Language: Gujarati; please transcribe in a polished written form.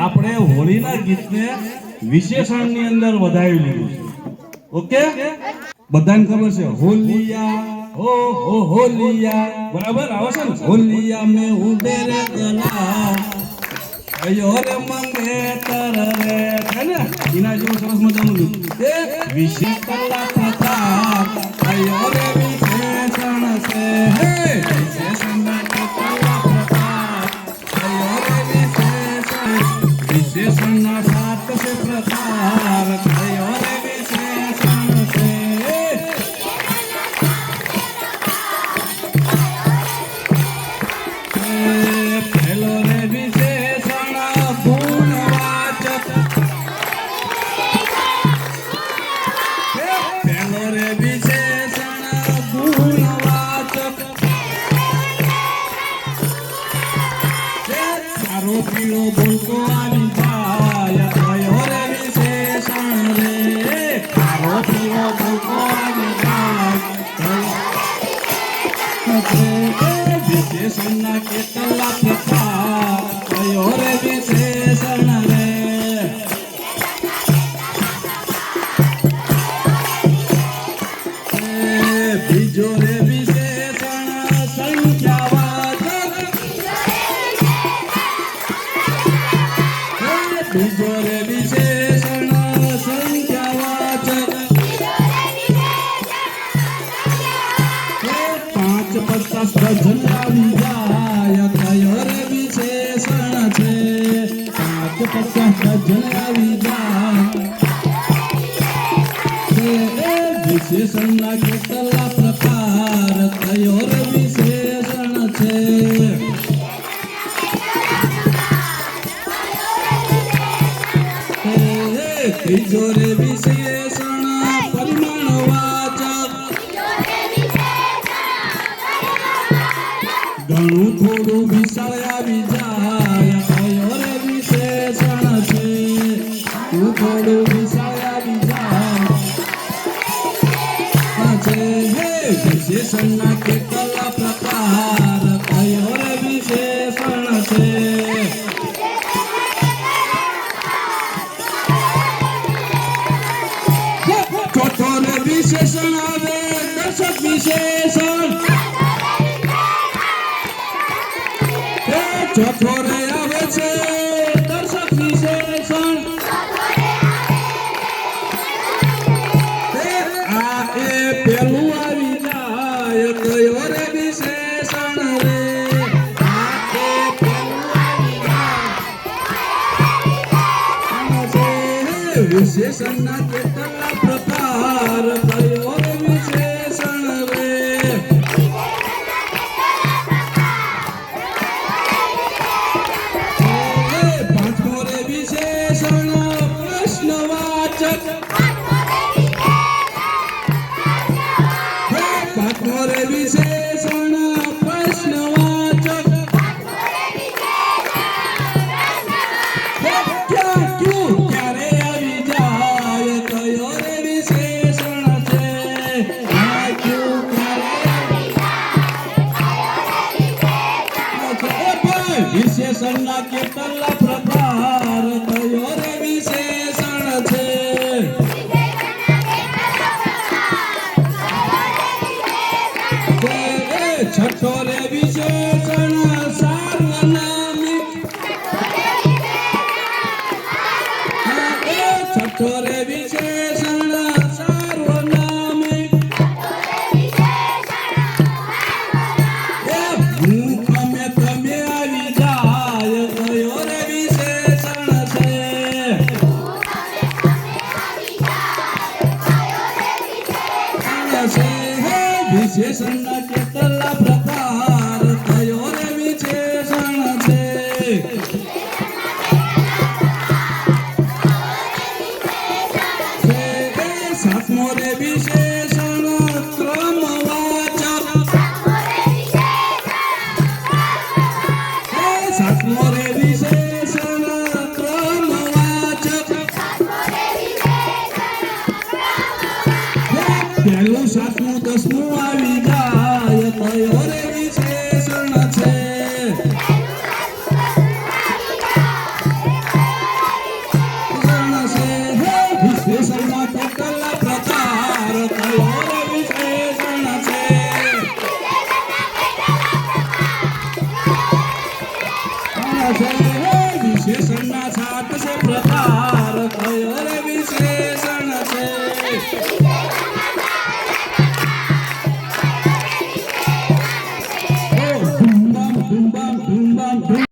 આપણે હોળીના ગીતને વિશેષણની અંદર વધાવી લીધું છે. ઓકે, બધાને ખબર છે હોલિયા હો હોલિયા, બરાબર આવે છે ને? હોલિયા મે ઉડે રે ગલા અયો રે મંગે તર રે, હે ને? એના જેવું સરસ મજાનું ગીત એ વિશેષ કલા પ્રકાર અયો રે વિશેષણ છે, હે વિશેષણના કલા પ્રકાર અયો રે વિશેષણ, વિશેષણના સાત છે પ્રકાર અયો રે વિશેષણ છે. પહેલો રે વિશેષણ ગુણવાચક, પહેલો રે વિશેષણ ગુણવાચક, સારો પીળો બોલતો આવી જાય કયો રે વિશેષણ રે, સારો પીળો બોલતો આવી જાય વિશેષણના કેટલા પ્રકાર કયો રે વિશેષણ રે. બીજો રે વિશેષણ સંખ્યાવાચક, બીજો રે વિશેષણ સંખ્યાવાચક, 5-50 ડઝન આવી જાય કયો રે વિશેષણ છે, 5-50 ડઝન આવી જાય વિશેષણના કેટલા પ્રકાર કયો રે વિશેષણ છે. ત્રીજો રે વિશેષણ પરિમાણવાચક, ઘણું થોડું વિશાળ આવી જાય કયો રે વિશેષણ છે, થોડું વિશાળ આવી જાય વિશેષણના કેટલા પ્રકાર કયો રે વિશેષણ છે. ચોથો રે વિશેષણ આવે દર્શક વિશેષણ, ચોથો રે આવે છે દર્શક વિશેષણ, આ એ પેલું આવી જાય કયો રે વિશેષણ રે, આ એ પેલું આવી જાય વિશેષણના કેટલા પ્રકાર કયો રે વિશેષણ રે. પાંચમો રે વિશેષણ પ્રશ્નવાચક, પાંચમો રે વિશેષણ પ્રશ્નવાચક, ક્યાં ક્યું ક્યારે આવી જાય કયો રે વિશેષણ છે, ક્યાં ક્યું ક્યારે વિશેષણના કેટલા પ્રકાર કયો રે વિશેષણ છે. છઠ્ઠો રે વિશેષણ સાર્વનામિક, છઠ્ઠો રે વિશેષણ સાર્વનામિક, હું તમે આવી જાય કયો છે વિશેષણના 7 છે પ્રકાર કયો રે